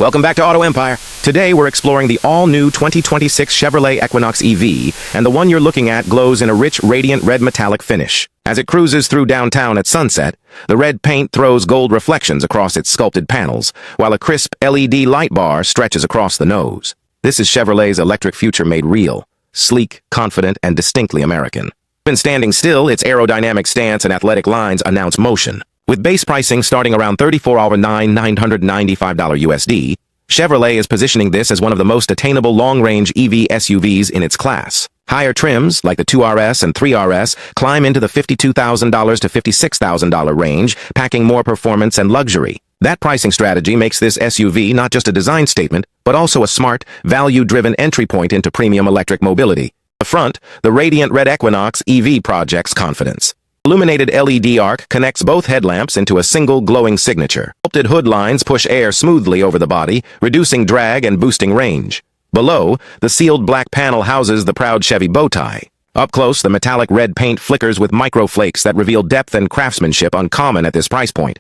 Welcome back to Auto Empire. Today we're exploring the all-new 2026 Chevrolet Equinox EV, and the one you're looking at glows in a rich, radiant red metallic finish. As it cruises through downtown at sunset, the red paint throws gold reflections across its sculpted panels, while a crisp LED light bar stretches across the nose. This is Chevrolet's electric future made real, sleek, confident, and distinctly American. When standing still, its aerodynamic stance and athletic lines announce motion. With base pricing starting around $34,995 USD, Chevrolet is positioning this as one of the most attainable long-range EV SUVs in its class. Higher trims, like the 2RS and 3RS, climb into the $52,000 to $56,000 range, packing more performance and luxury. That pricing strategy makes this SUV not just a design statement, but also a smart, value-driven entry point into premium electric mobility. The front, the radiant red Equinox EV projects confidence. Illuminated LED arc connects both headlamps into a single glowing signature. Sculpted hood lines push air smoothly over the body, reducing drag and boosting range. Below, the sealed black panel houses the proud Chevy bow tie. Up close, the metallic red paint flickers with microflakes that reveal depth and craftsmanship uncommon at this price point.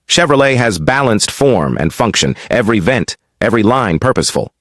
Chevrolet has balanced form and function, every vent, every line purposeful.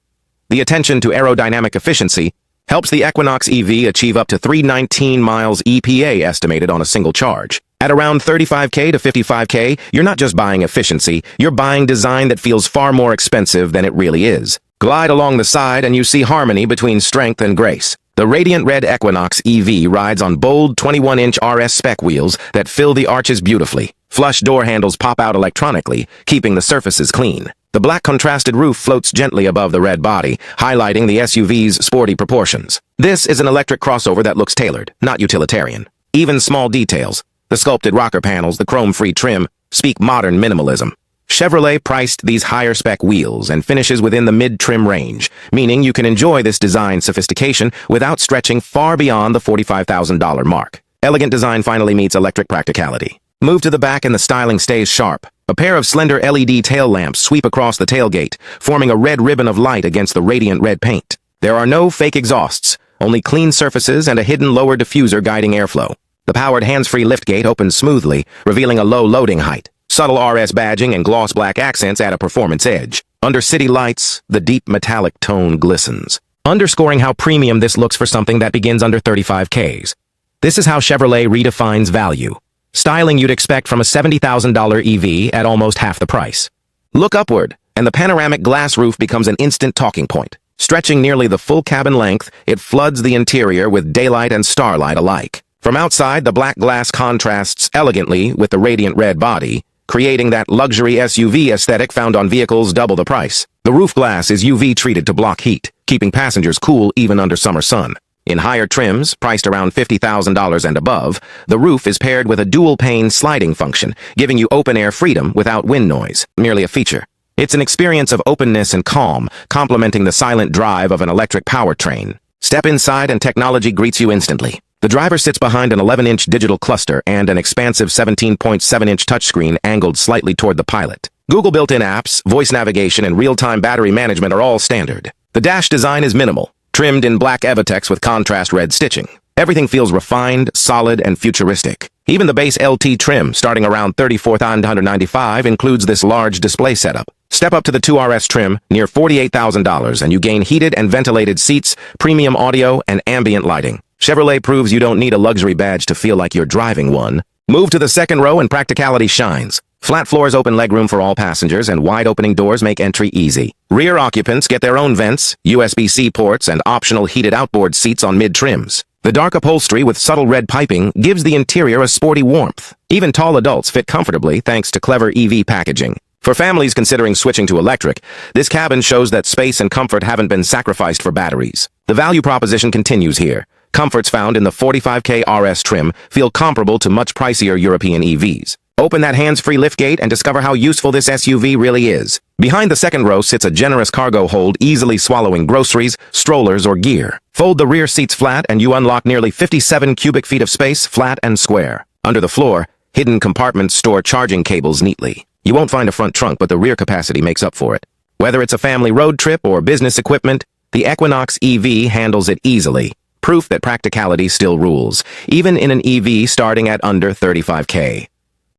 The attention to aerodynamic efficiency helps the Equinox EV achieve up to 319 miles EPA estimated on a single charge. At around 35K to 55K, you're not just buying efficiency, you're buying design that feels far more expensive than it really is. Glide along the side and you see harmony between strength and grace. The radiant red Equinox EV rides on bold 21-inch RS spec wheels that fill the arches beautifully. Flush door handles pop out electronically, keeping the surfaces clean. The black contrasted roof floats gently above the red body, highlighting the SUV's sporty proportions. This is an electric crossover that looks tailored, not utilitarian. Even small details, the sculpted rocker panels, the chrome-free trim, speak modern minimalism. Chevrolet priced these higher-spec wheels and finishes within the mid-trim range, meaning you can enjoy this design sophistication without stretching far beyond the $45,000 mark. Elegant design finally meets electric practicality. Move to the back and the styling stays sharp. A pair of slender LED tail lamps sweep across the tailgate, forming a red ribbon of light against the radiant red paint. There are no fake exhausts, only clean surfaces and a hidden lower diffuser guiding airflow. The powered hands-free liftgate opens smoothly, revealing a low loading height. Subtle RS badging and gloss black accents add a performance edge. Under city lights, the deep metallic tone glistens, underscoring how premium this looks for something that begins under 35Ks. This is how Chevrolet redefines value. Styling you'd expect from a $70,000 EV at almost half the price. Look upward, and the panoramic glass roof becomes an instant talking point. Stretching nearly the full cabin length, it floods the interior with daylight and starlight alike. From outside, the black glass contrasts elegantly with the radiant red body, creating that luxury SUV aesthetic found on vehicles double the price. The roof glass is UV treated to block heat, keeping passengers cool even under summer sun. In higher trims, priced around $50,000 and above, the roof is paired with a dual-pane sliding function, giving you open-air freedom without wind noise, merely a feature. It's an experience of openness and calm, complementing the silent drive of an electric powertrain. Step inside and technology greets you instantly. The driver sits behind an 11-inch digital cluster and an expansive 17.7-inch touchscreen angled slightly toward the pilot. Google built-in apps, voice navigation, and real-time battery management are all standard. The dash design is minimal, trimmed in black Evotex with contrast red stitching. Everything feels refined, solid, and futuristic. Even the base LT trim, starting around $34,995, includes this large display setup. Step up to the 2RS trim, near $48,000, and you gain heated and ventilated seats, premium audio, and ambient lighting. Chevrolet proves you don't need a luxury badge to feel like you're driving one. Move to the second row and practicality shines. Flat floors open legroom for all passengers, and wide-opening doors make entry easy. Rear occupants get their own vents, USB-C ports, and optional heated outboard seats on mid-trims. The dark upholstery with subtle red piping gives the interior a sporty warmth. Even tall adults fit comfortably thanks to clever EV packaging. For families considering switching to electric, this cabin shows that space and comfort haven't been sacrificed for batteries. The value proposition continues here. Comforts found in the 45K RS trim feel comparable to much pricier European EVs. Open that hands-free liftgate and discover how useful this SUV really is. Behind the second row sits a generous cargo hold, easily swallowing groceries, strollers, or gear. Fold the rear seats flat and you unlock nearly 57 cubic feet of space, flat and square. Under the floor, hidden compartments store charging cables neatly. You won't find a front trunk, but the rear capacity makes up for it. Whether it's a family road trip or business equipment, the Equinox EV handles it easily. Proof that practicality still rules, even in an EV starting at under 35K.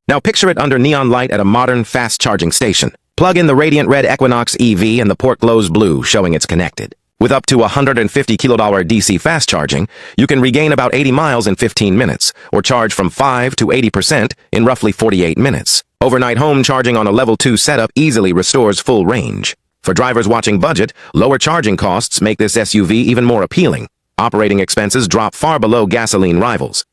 Now picture it under neon light at a modern, fast-charging station. Plug in the radiant red Equinox EV and the port glows blue, showing it's connected. With up to 150 kWh DC fast charging, you can regain about 80 miles in 15 minutes, or charge from 5 to 80% in roughly 48 minutes. Overnight home charging on a level 2 setup easily restores full range. For drivers watching budget, lower charging costs make this SUV even more appealing. Operating expenses drop far below gasoline rivals.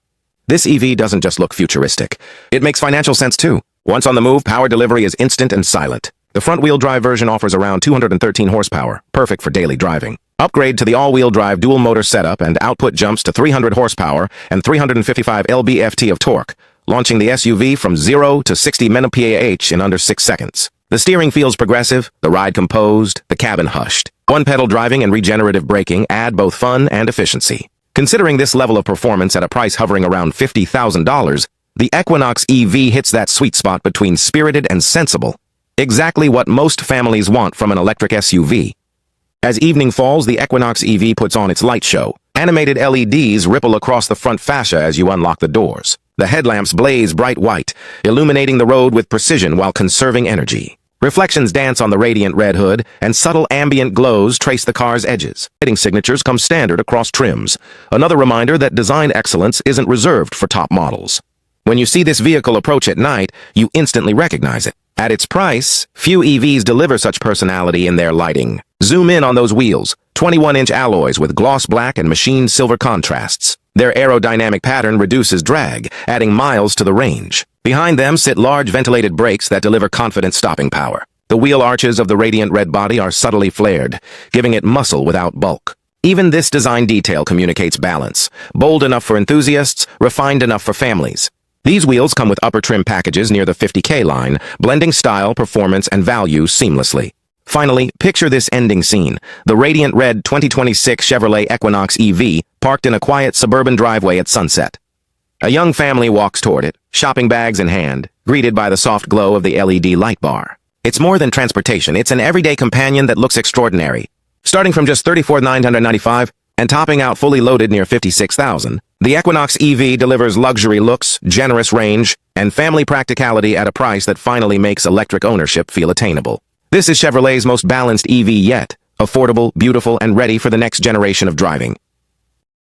This EV doesn't just look futuristic. It makes financial sense too. Once on the move, power delivery is instant and silent. The front-wheel drive version offers around 213 horsepower, perfect for daily driving. Upgrade to the all-wheel drive dual-motor setup and output jumps to 300 horsepower and 355 lb-ft of torque, launching the SUV from 0 to 60 mph in under 6 seconds. The steering feels progressive, the ride composed, the cabin hushed. One-pedal driving and regenerative braking add both fun and efficiency. Considering this level of performance at a price hovering around $50,000, the Equinox EV hits that sweet spot between spirited and sensible. Exactly what most families want from an electric SUV. As evening falls, the Equinox EV puts on its light show. Animated LEDs ripple across the front fascia as you unlock the doors. The headlamps blaze bright white, illuminating the road with precision while conserving energy. Reflections dance on the radiant red hood, and subtle ambient glows trace the car's edges. Lighting signatures come standard across trims, another reminder that design excellence isn't reserved for top models. When you see this vehicle approach at night, you instantly recognize it. At its price, few EVs deliver such personality in their lighting. Zoom in on those wheels, 21-inch alloys with gloss black and machined silver contrasts. Their aerodynamic pattern reduces drag, adding miles to the range. Behind them sit large ventilated brakes that deliver confident stopping power. The wheel arches of the radiant red body are subtly flared, giving it muscle without bulk. Even this design detail communicates balance. Bold enough for enthusiasts, refined enough for families. These wheels come with upper trim packages near the 50K line, blending style, performance, and value seamlessly. Finally, picture this ending scene. The radiant red 2026 Chevrolet Equinox EV parked in a quiet suburban driveway at sunset. A young family walks toward it, shopping bags in hand, greeted by the soft glow of the LED light bar. It's more than transportation, it's an everyday companion that looks extraordinary. Starting from just $34,995 and topping out fully loaded near $56,000, the Equinox EV delivers luxury looks, generous range, and family practicality at a price that finally makes electric ownership feel attainable. This is Chevrolet's most balanced EV yet, affordable, beautiful, and ready for the next generation of driving.